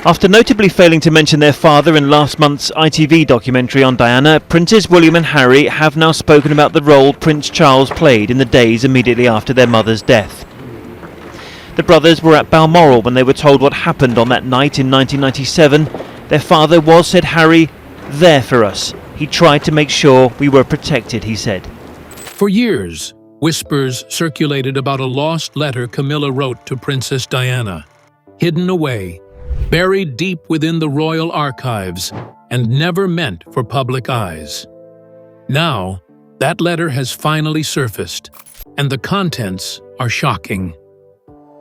After notably failing to mention their father in last month's ITV documentary on Diana, Princes William and Harry have now spoken about the role Prince Charles played in the days immediately after their mother's death. The brothers were at Balmoral when they were told what happened on that night in 1997. Their father was, said Harry, there for us. He tried to make sure we were protected, he said. For years, whispers circulated about a lost letter Camilla wrote to Princess Diana, hidden away, buried deep within the royal archives, and never meant for public eyes. Now, that letter has finally surfaced, and the contents are shocking.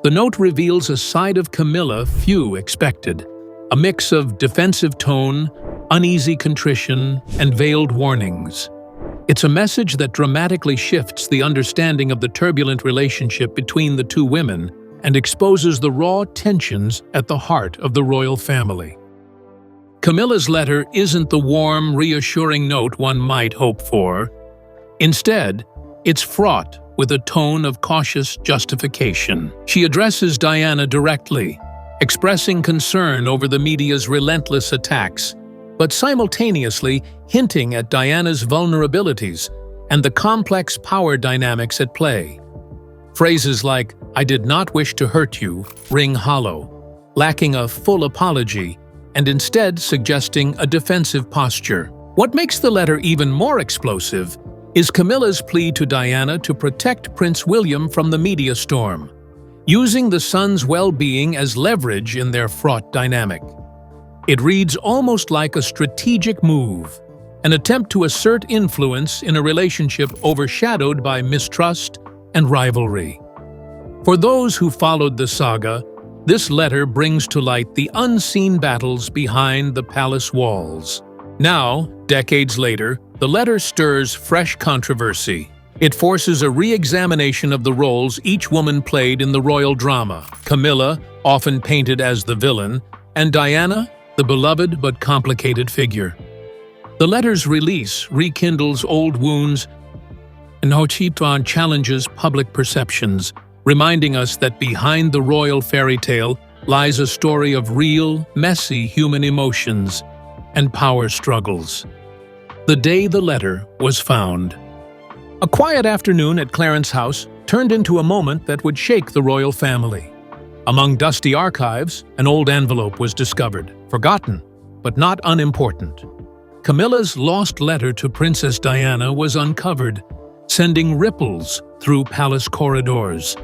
The note reveals a side of Camilla few expected, a mix of defensive tone, uneasy contrition, and veiled warnings. It's a message that dramatically shifts the understanding of the turbulent relationship between the two women and exposes the raw tensions at the heart of the royal family. Camilla's letter isn't the warm, reassuring note one might hope for. Instead, it's fraught with a tone of cautious justification. She addresses Diana directly, expressing concern over the media's relentless attacks, but simultaneously hinting at Diana's vulnerabilities and the complex power dynamics at play. Phrases like, "I did not wish to hurt you," ring hollow, lacking a full apology, and instead suggesting a defensive posture. What makes the letter even more explosive is Camilla's plea to Diana to protect Prince William from the media storm, using the son's well-being as leverage in their fraught dynamic. It reads almost like a strategic move, an attempt to assert influence in a relationship overshadowed by mistrust and rivalry. For those who followed the saga, this letter brings to light the unseen battles behind the palace walls. Now, decades later, the letter stirs fresh controversy. It forces a re-examination of the roles each woman played in the royal drama, Camilla, often painted as the villain, and Diana, the beloved but complicated figure. The letter's release rekindles old wounds and Hochitwan challenges public perceptions, reminding us that behind the royal fairy tale lies a story of real, messy human emotions and power struggles. The day the letter was found. A quiet afternoon at Clarence House turned into a moment that would shake the royal family. Among dusty archives, an old envelope was discovered, forgotten, but not unimportant. Camilla's lost letter to Princess Diana was uncovered, sending ripples through palace corridors.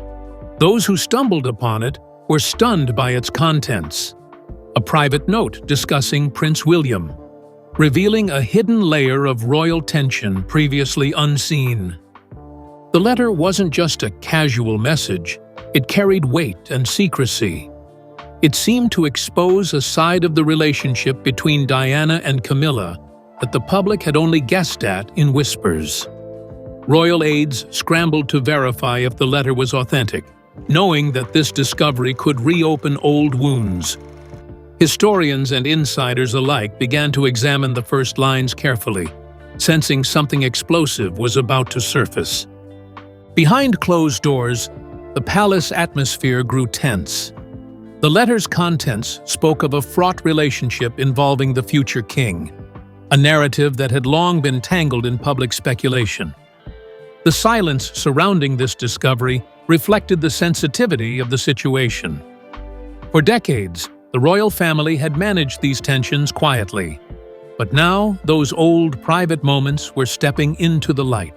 Those who stumbled upon it were stunned by its contents. A private note discussing Prince William, revealing a hidden layer of royal tension previously unseen. The letter wasn't just a casual message, it carried weight and secrecy. It seemed to expose a side of the relationship between Diana and Camilla that the public had only guessed at in whispers. Royal aides scrambled to verify if the letter was authentic, knowing that this discovery could reopen old wounds. Historians and insiders alike began to examine the first lines carefully, sensing something explosive was about to surface. Behind closed doors, the palace atmosphere grew tense. The letter's contents spoke of a fraught relationship involving the future king, a narrative that had long been tangled in public speculation. The silence surrounding this discovery reflected the sensitivity of the situation. For decades, the royal family had managed these tensions quietly, but now those old private moments were stepping into the light.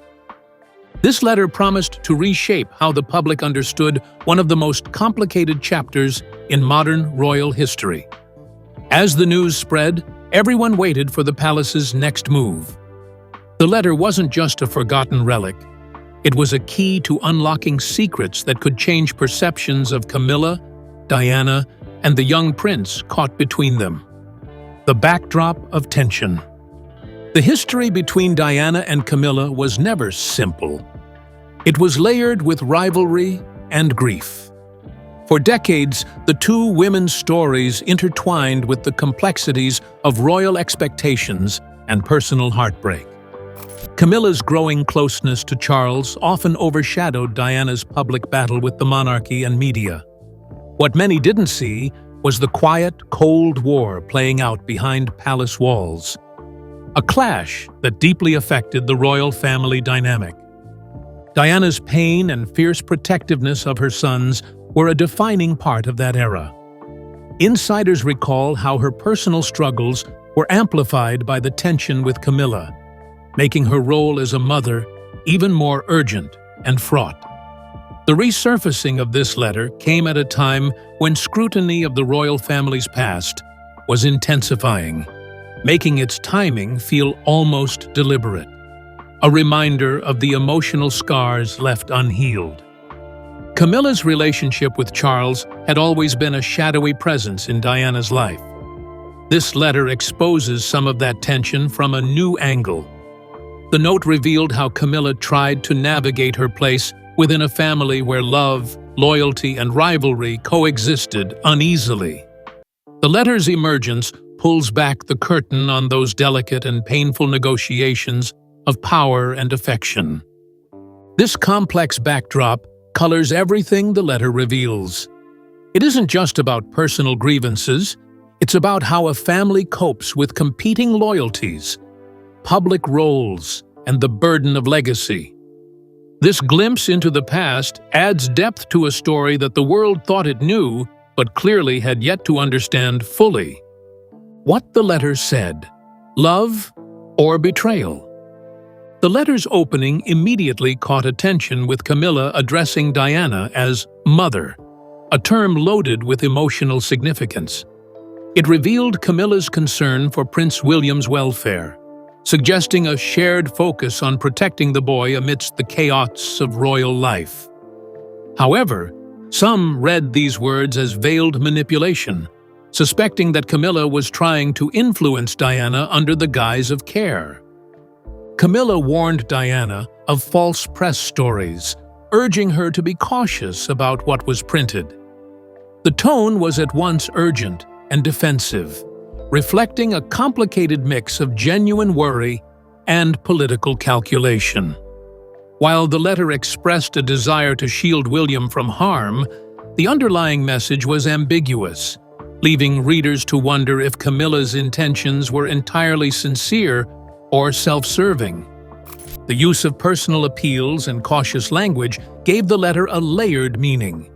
This letter promised to reshape how the public understood one of the most complicated chapters in modern royal history. As the news spread, everyone waited for the palace's next move. The letter wasn't just a forgotten relic. It was a key to unlocking secrets that could change perceptions of Camilla, Diana, and the young prince caught between them. The backdrop of tension. The history between Diana and Camilla was never simple. It was layered with rivalry and grief. For decades, the two women's stories intertwined with the complexities of royal expectations and personal heartbreak. Camilla's growing closeness to Charles often overshadowed Diana's public battle with the monarchy and media. What many didn't see was the quiet, cold war playing out behind palace walls. A clash that deeply affected the royal family dynamic. Diana's pain and fierce protectiveness of her sons were a defining part of that era. Insiders recall how her personal struggles were amplified by the tension with Camilla, making her role as a mother even more urgent and fraught. The resurfacing of this letter came at a time when scrutiny of the royal family's past was intensifying, making its timing feel almost deliberate, a reminder of the emotional scars left unhealed. Camilla's relationship with Charles had always been a shadowy presence in Diana's life. This letter exposes some of that tension from a new angle. The note revealed how Camilla tried to navigate her place within a family where love, loyalty, and rivalry coexisted uneasily. The letter's emergence pulls back the curtain on those delicate and painful negotiations of power and affection. This complex backdrop colors everything the letter reveals. It isn't just about personal grievances, it's about how a family copes with competing loyalties, public roles, and the burden of legacy. This glimpse into the past adds depth to a story that the world thought it knew, but clearly had yet to understand fully. What the letter said: love or betrayal? The letter's opening immediately caught attention, with Camilla addressing Diana as mother, a term loaded with emotional significance. It revealed Camilla's concern for Prince William's welfare, suggesting a shared focus on protecting the boy amidst the chaos of royal life. However, some read these words as veiled manipulation, suspecting that Camilla was trying to influence Diana under the guise of care. Camilla warned Diana of false press stories, urging her to be cautious about what was printed. The tone was at once urgent and defensive, reflecting a complicated mix of genuine worry and political calculation. While the letter expressed a desire to shield William from harm, the underlying message was ambiguous, leaving readers to wonder if Camilla's intentions were entirely sincere or self-serving. The use of personal appeals and cautious language gave the letter a layered meaning.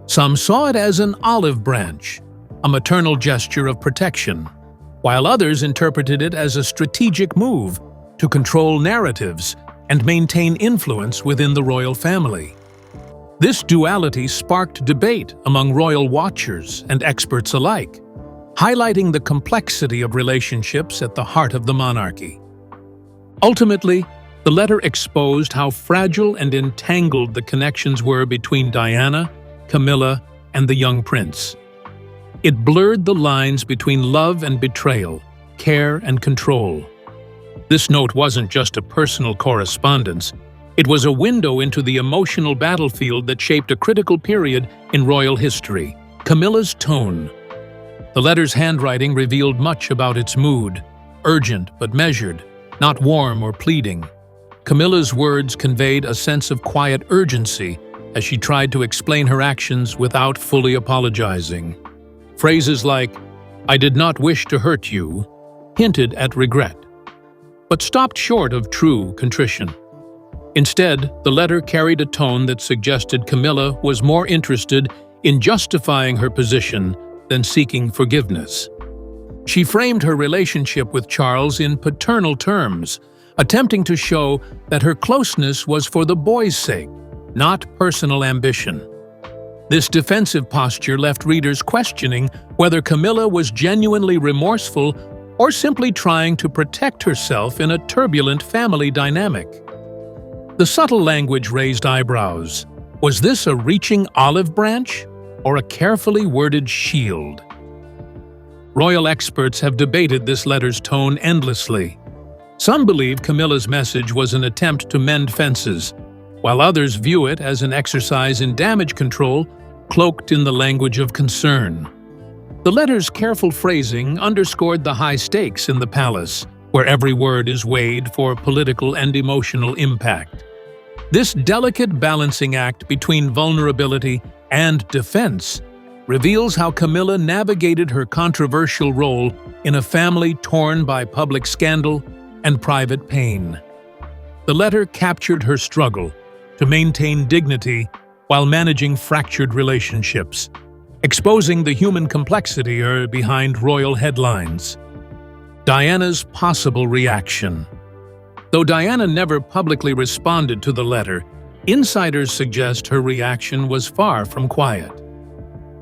Some saw it as an olive branch, a maternal gesture of protection, while others interpreted it as a strategic move to control narratives and maintain influence within the royal family. This duality sparked debate among royal watchers and experts alike, highlighting the complexity of relationships at the heart of the monarchy. Ultimately, the letter exposed how fragile and entangled the connections were between Diana, Camilla, and the young prince. It blurred the lines between love and betrayal, care and control. This note wasn't just a personal correspondence. It was a window into the emotional battlefield that shaped a critical period in royal history: Camilla's tone. The letter's handwriting revealed much about its mood: urgent but measured, not warm or pleading. Camilla's words conveyed a sense of quiet urgency as she tried to explain her actions without fully apologizing. Phrases like, "I did not wish to hurt you," hinted at regret, but stopped short of true contrition. Instead, the letter carried a tone that suggested Camilla was more interested in justifying her position than seeking forgiveness. She framed her relationship with Charles in paternal terms, attempting to show that her closeness was for the boy's sake, not personal ambition. This defensive posture left readers questioning whether Camilla was genuinely remorseful or simply trying to protect herself in a turbulent family dynamic. The subtle language raised eyebrows. Was this a reaching olive branch or a carefully worded shield? Royal experts have debated this letter's tone endlessly. Some believe Camilla's message was an attempt to mend fences, while others view it as an exercise in damage control cloaked in the language of concern. The letter's careful phrasing underscored the high stakes in the palace, where every word is weighed for political and emotional impact. This delicate balancing act between vulnerability and defense reveals how Camilla navigated her controversial role in a family torn by public scandal and private pain. The letter captured her struggle to maintain dignity while managing fractured relationships, exposing the human complexity behind royal headlines. Diana's possible reaction. Though Diana never publicly responded to the letter, insiders suggest her reaction was far from quiet.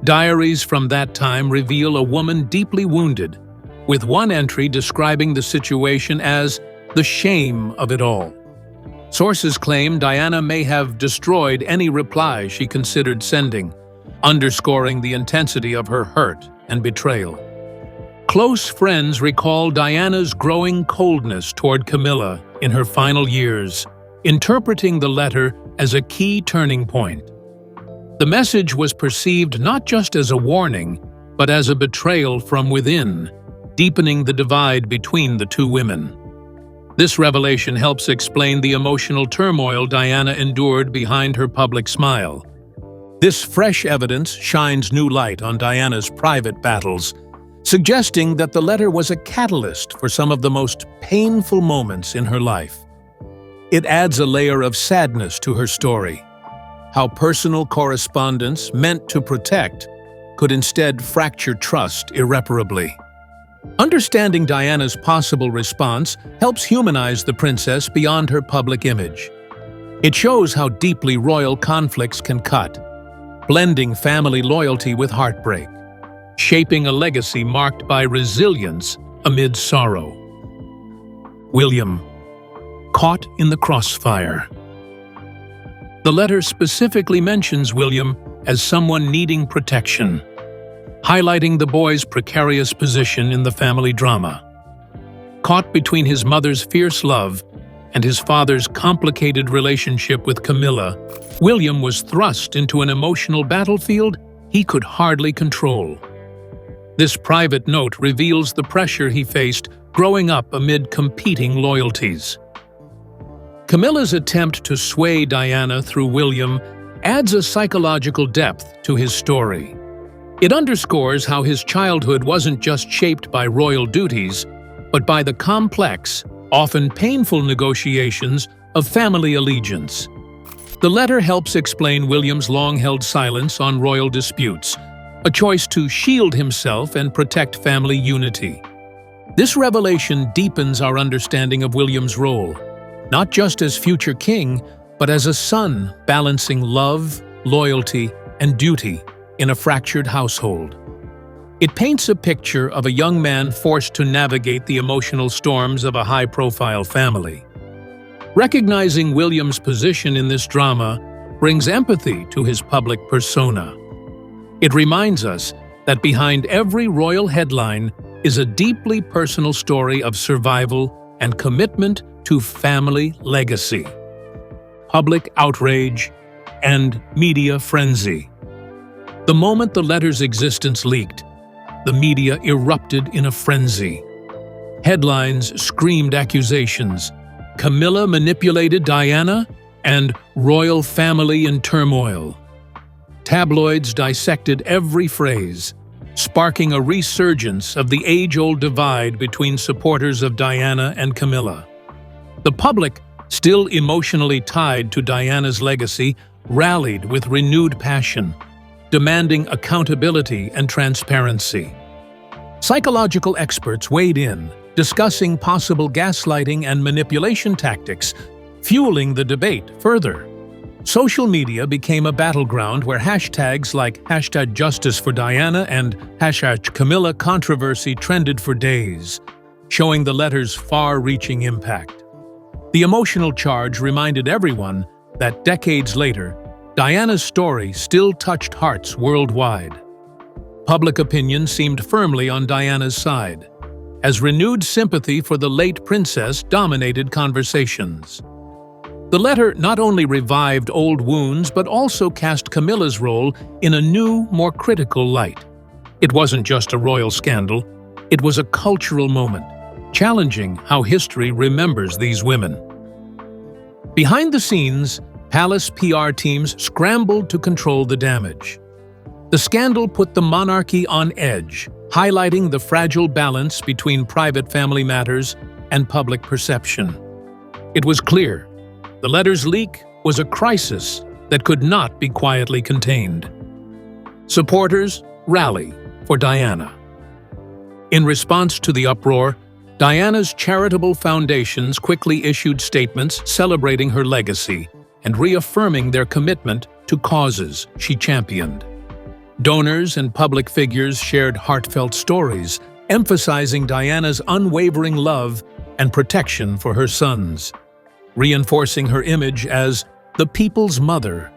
Diaries from that time reveal a woman deeply wounded, with one entry describing the situation as the shame of it all. Sources claim Diana may have destroyed any reply she considered sending, underscoring the intensity of her hurt and betrayal. Close friends recall Diana's growing coldness toward Camilla in her final years, interpreting the letter as a key turning point. The message was perceived not just as a warning, but as a betrayal from within, deepening the divide between the two women. This revelation helps explain the emotional turmoil Diana endured behind her public smile. This fresh evidence shines new light on Diana's private battles, suggesting that the letter was a catalyst for some of the most painful moments in her life. It adds a layer of sadness to her story, how personal correspondence meant to protect could instead fracture trust irreparably. Understanding Diana's possible response helps humanize the princess beyond her public image. It shows how deeply royal conflicts can cut, blending family loyalty with heartbreak, shaping a legacy marked by resilience amid sorrow. William, caught in the crossfire. The letter specifically mentions William as someone needing protection, highlighting the boy's precarious position in the family drama. Caught between his mother's fierce love and his father's complicated relationship with Camilla, William was thrust into an emotional battlefield he could hardly control. This private note reveals the pressure he faced growing up amid competing loyalties. Camilla's attempt to sway Diana through William adds a psychological depth to his story. It underscores how his childhood wasn't just shaped by royal duties, but by the complex, often painful negotiations of family allegiance. The letter helps explain William's long-held silence on royal disputes, a choice to shield himself and protect family unity. This revelation deepens our understanding of William's role, not just as future king, but as a son balancing love, loyalty, and duty in a fractured household. It paints a picture of a young man forced to navigate the emotional storms of a high-profile family. Recognizing William's position in this drama brings empathy to his public persona. It reminds us that behind every royal headline is a deeply personal story of survival and commitment to family legacy. Public outrage and media frenzy. The moment the letter's existence leaked, the media erupted in a frenzy. Headlines screamed accusations. Camilla manipulated Diana, and royal family in turmoil. Tabloids dissected every phrase, sparking a resurgence of the age-old divide between supporters of Diana and Camilla. The public, still emotionally tied to Diana's legacy, rallied with renewed passion, demanding accountability and transparency. Psychological experts weighed in, discussing possible gaslighting and manipulation tactics, fueling the debate further. Social media became a battleground where hashtags like #JusticeForDiana and #CamillaControversy trended for days, showing the letter's far-reaching impact. The emotional charge reminded everyone that decades later, Diana's story still touched hearts worldwide. Public opinion seemed firmly on Diana's side, as renewed sympathy for the late princess dominated conversations. The letter not only revived old wounds but also cast Camilla's role in a new, more critical light. It wasn't just a royal scandal, it was a cultural moment, challenging how history remembers these women. Behind the scenes, palace PR teams scrambled to control the damage. The scandal put the monarchy on edge, highlighting the fragile balance between private family matters and public perception. It was clear the letters leak was a crisis that could not be quietly contained. Supporters rally for Diana. In response to the uproar, Diana's charitable foundations quickly issued statements celebrating her legacy and reaffirming their commitment to causes she championed. Donors and public figures shared heartfelt stories, emphasizing Diana's unwavering love and protection for her sons, reinforcing her image as the people's mother.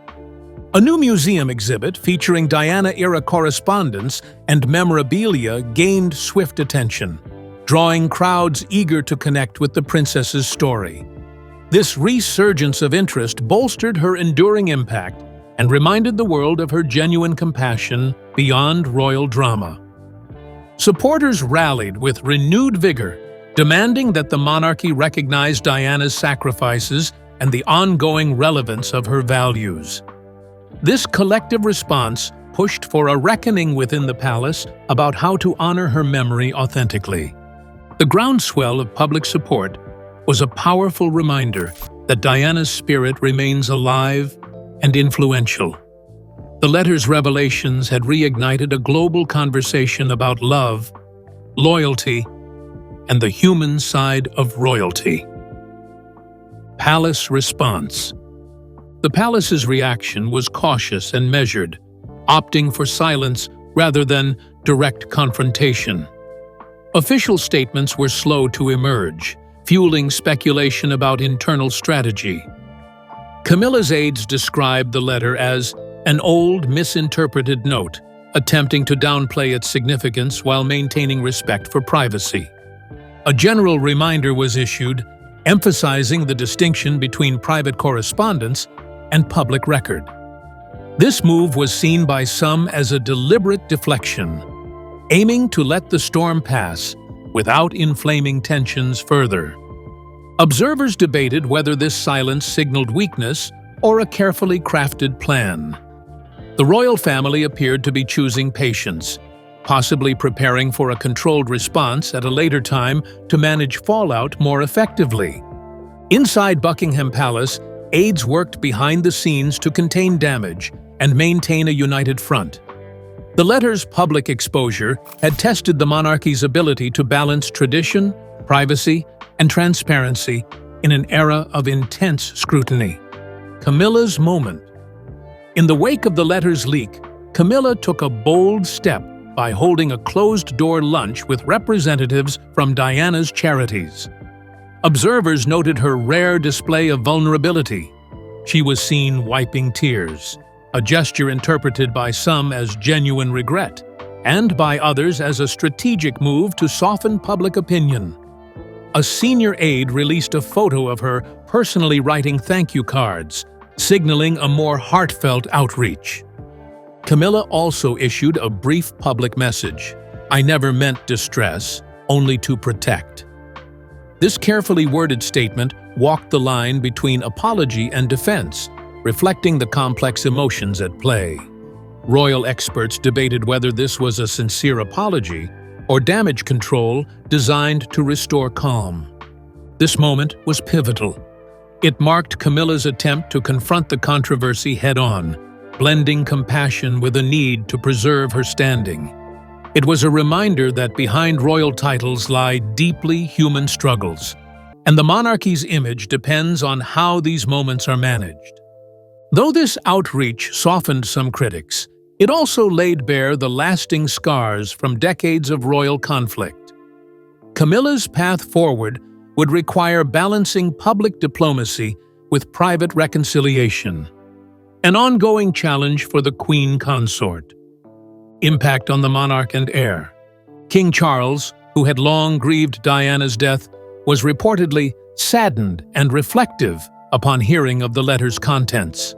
A new museum exhibit featuring Diana-era correspondence and memorabilia gained swift attention, drawing crowds eager to connect with the princess's story. This resurgence of interest bolstered her enduring impact and reminded the world of her genuine compassion beyond royal drama. Supporters rallied with renewed vigor, demanding that the monarchy recognize Diana's sacrifices and the ongoing relevance of her values. This collective response pushed for a reckoning within the palace about how to honor her memory authentically. The groundswell of public support was a powerful reminder that Diana's spirit remains alive and influential. The letter's revelations had reignited a global conversation about love, loyalty, and the human side of royalty. Palace response. The palace's reaction was cautious and measured, opting for silence rather than direct confrontation. Official statements were slow to emerge, fueling speculation about internal strategy. Camilla's aides described the letter as an old, misinterpreted note, attempting to downplay its significance while maintaining respect for privacy. A general reminder was issued, emphasizing the distinction between private correspondence and public record. This move was seen by some as a deliberate deflection, aiming to let the storm pass without inflaming tensions further. Observers debated whether this silence signaled weakness or a carefully crafted plan. The royal family appeared to be choosing patience, possibly preparing for a controlled response at a later time to manage fallout more effectively. Inside Buckingham Palace, aides worked behind the scenes to contain damage and maintain a united front. The letter's public exposure had tested the monarchy's ability to balance tradition, privacy, and transparency in an era of intense scrutiny. Camilla's moment. In the wake of the letter's leak, Camilla took a bold step by holding a closed-door lunch with representatives from Diana's charities. Observers noted her rare display of vulnerability. She was seen wiping tears, a gesture interpreted by some as genuine regret, and by others as a strategic move to soften public opinion. A senior aide released a photo of her personally writing thank you cards, signaling a more heartfelt outreach. Camilla also issued a brief public message. "I never meant distress, only to protect." This carefully worded statement walked the line between apology and defense, reflecting the complex emotions at play. Royal experts debated whether this was a sincere apology or damage control designed to restore calm. This moment was pivotal. It marked Camilla's attempt to confront the controversy head-on, blending compassion with a need to preserve her standing. It was a reminder that behind royal titles lie deeply human struggles, and the monarchy's image depends on how these moments are managed. Though this outreach softened some critics, it also laid bare the lasting scars from decades of royal conflict. Camilla's path forward would require balancing public diplomacy with private reconciliation, an ongoing challenge for the Queen Consort. Impact on the monarch and heir. King Charles, who had long grieved Diana's death, was reportedly saddened and reflective upon hearing of the letter's contents.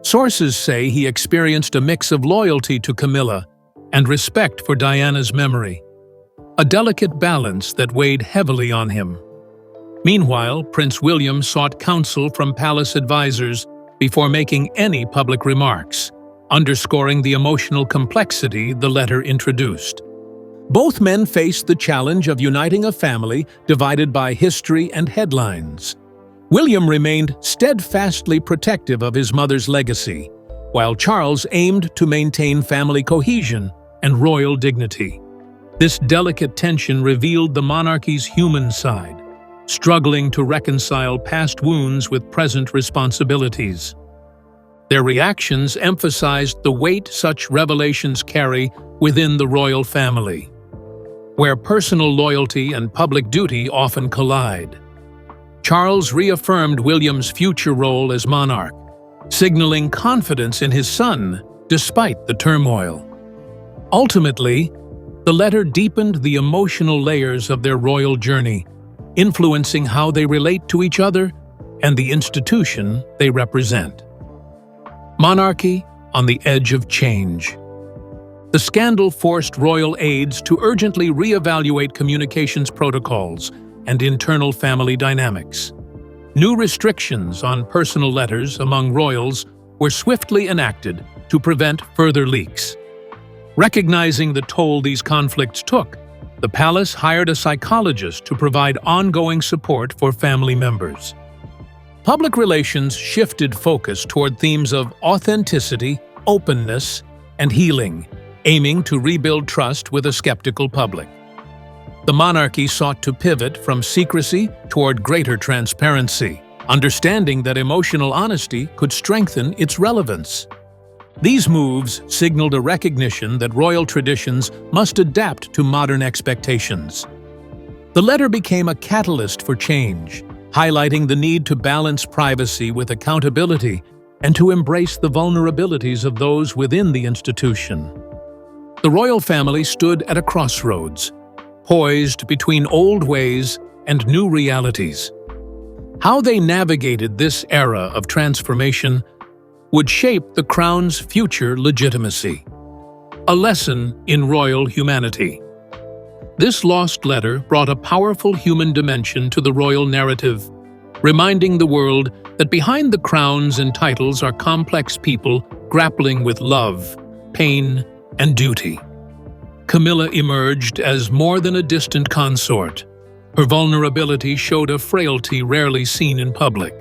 Sources say he experienced a mix of loyalty to Camilla and respect for Diana's memory, a delicate balance that weighed heavily on him. Meanwhile, Prince William sought counsel from palace advisors before making any public remarks, underscoring the emotional complexity the letter introduced. Both men faced the challenge of uniting a family divided by history and headlines. William remained steadfastly protective of his mother's legacy, while Charles aimed to maintain family cohesion and royal dignity. This delicate tension revealed the monarchy's human side, struggling to reconcile past wounds with present responsibilities. Their reactions emphasized the weight such revelations carry within the royal family, where personal loyalty and public duty often collide. Charles reaffirmed William's future role as monarch, signaling confidence in his son despite the turmoil. Ultimately, the letter deepened the emotional layers of their royal journey, influencing how they relate to each other and the institution they represent. Monarchy on the edge of change. The scandal forced royal aides to urgently reevaluate communications protocols and internal family dynamics. New restrictions on personal letters among royals were swiftly enacted to prevent further leaks. Recognizing the toll these conflicts took, the palace hired a psychologist to provide ongoing support for family members. Public relations shifted focus toward themes of authenticity, openness, and healing, aiming to rebuild trust with a skeptical public. The monarchy sought to pivot from secrecy toward greater transparency, understanding that emotional honesty could strengthen its relevance. These moves signaled a recognition that royal traditions must adapt to modern expectations. The letter became a catalyst for change, highlighting the need to balance privacy with accountability and to embrace the vulnerabilities of those within the institution. The royal family stood at a crossroads, poised between old ways and new realities. How they navigated this era of transformation would shape the crown's future legitimacy. A lesson in royal humanity. This lost letter brought a powerful human dimension to the royal narrative, reminding the world that behind the crowns and titles are complex people grappling with love, pain, and duty. Camilla emerged as more than a distant consort. Her vulnerability showed a frailty rarely seen in public.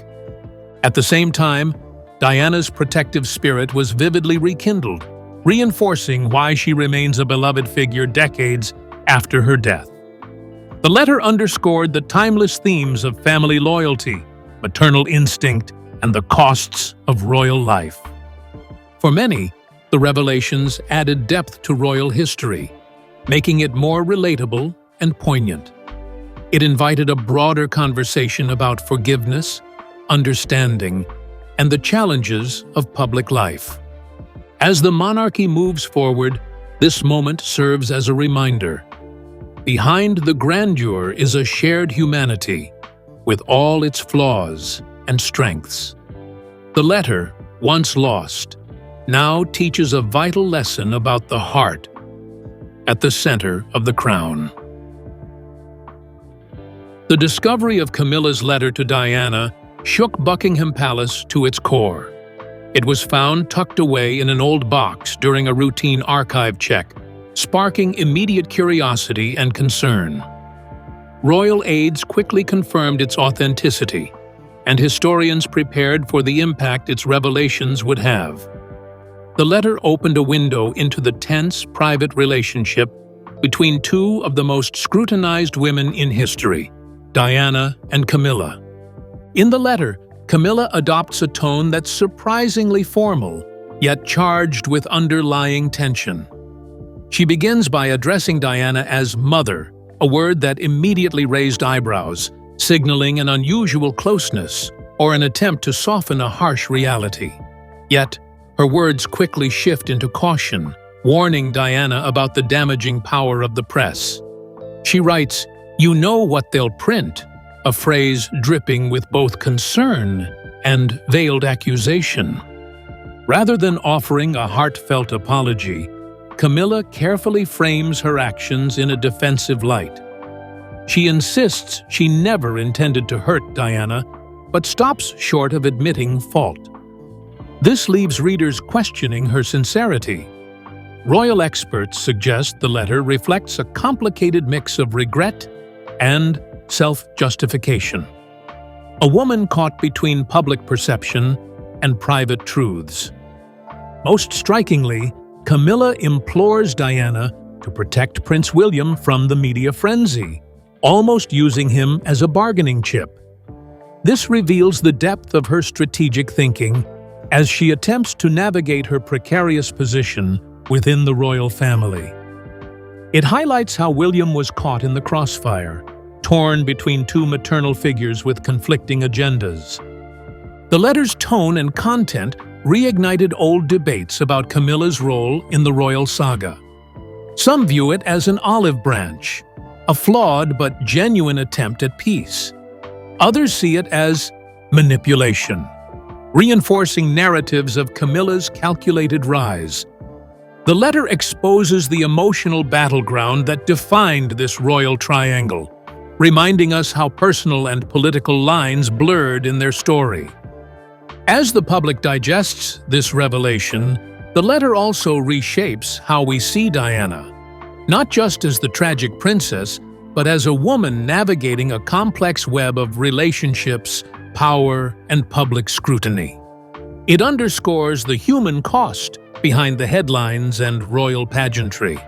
At the same time, Diana's protective spirit was vividly rekindled, reinforcing why she remains a beloved figure decades after her death. The letter underscored the timeless themes of family loyalty, maternal instinct, and the costs of royal life. For many, the revelations added depth to royal history, making it more relatable and poignant. It invited a broader conversation about forgiveness, understanding, and the challenges of public life. As the monarchy moves forward, this moment serves as a reminder. Behind the grandeur is a shared humanity, with all its flaws and strengths. The letter, once lost, now teaches a vital lesson about the heart at the center of the crown. The discovery of Camilla's letter to Diana shook Buckingham Palace to its core. It was found tucked away in an old box during a routine archive check, sparking immediate curiosity and concern. Royal aides quickly confirmed its authenticity, and historians prepared for the impact its revelations would have. The letter opened a window into the tense, private relationship between two of the most scrutinized women in history, Diana and Camilla. In the letter, Camilla adopts a tone that's surprisingly formal, yet charged with underlying tension. She begins by addressing Diana as mother, a word that immediately raised eyebrows, signaling an unusual closeness or an attempt to soften a harsh reality. Yet, her words quickly shift into caution, warning Diana about the damaging power of the press. She writes, "You know what they'll print," a phrase dripping with both concern and veiled accusation. Rather than offering a heartfelt apology, Camilla carefully frames her actions in a defensive light. She insists she never intended to hurt Diana, but stops short of admitting fault. This leaves readers questioning her sincerity. Royal experts suggest the letter reflects a complicated mix of regret and self-justification. A woman caught between public perception and private truths. Most strikingly, Camilla implores Diana to protect Prince William from the media frenzy, almost using him as a bargaining chip. This reveals the depth of her strategic thinking as she attempts to navigate her precarious position within the royal family. It highlights how William was caught in the crossfire, torn between two maternal figures with conflicting agendas. The letter's tone and content reignited old debates about Camilla's role in the royal saga. Some view it as an olive branch, a flawed but genuine attempt at peace. Others see it as manipulation, reinforcing narratives of Camilla's calculated rise. The letter exposes the emotional battleground that defined this royal triangle, reminding us how personal and political lines blurred in their story. As the public digests this revelation, the letter also reshapes how we see Diana, not just as the tragic princess, but as a woman navigating a complex web of relationships, power, and public scrutiny. It underscores the human cost behind the headlines and royal pageantry.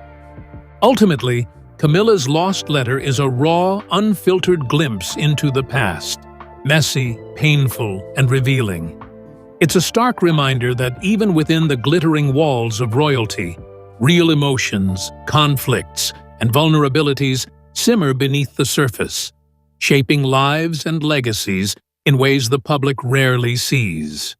Ultimately, Camilla's lost letter is a raw, unfiltered glimpse into the past, messy, painful, and revealing. It's a stark reminder that even within the glittering walls of royalty, real emotions, conflicts, and vulnerabilities simmer beneath the surface, shaping lives and legacies in ways the public rarely sees.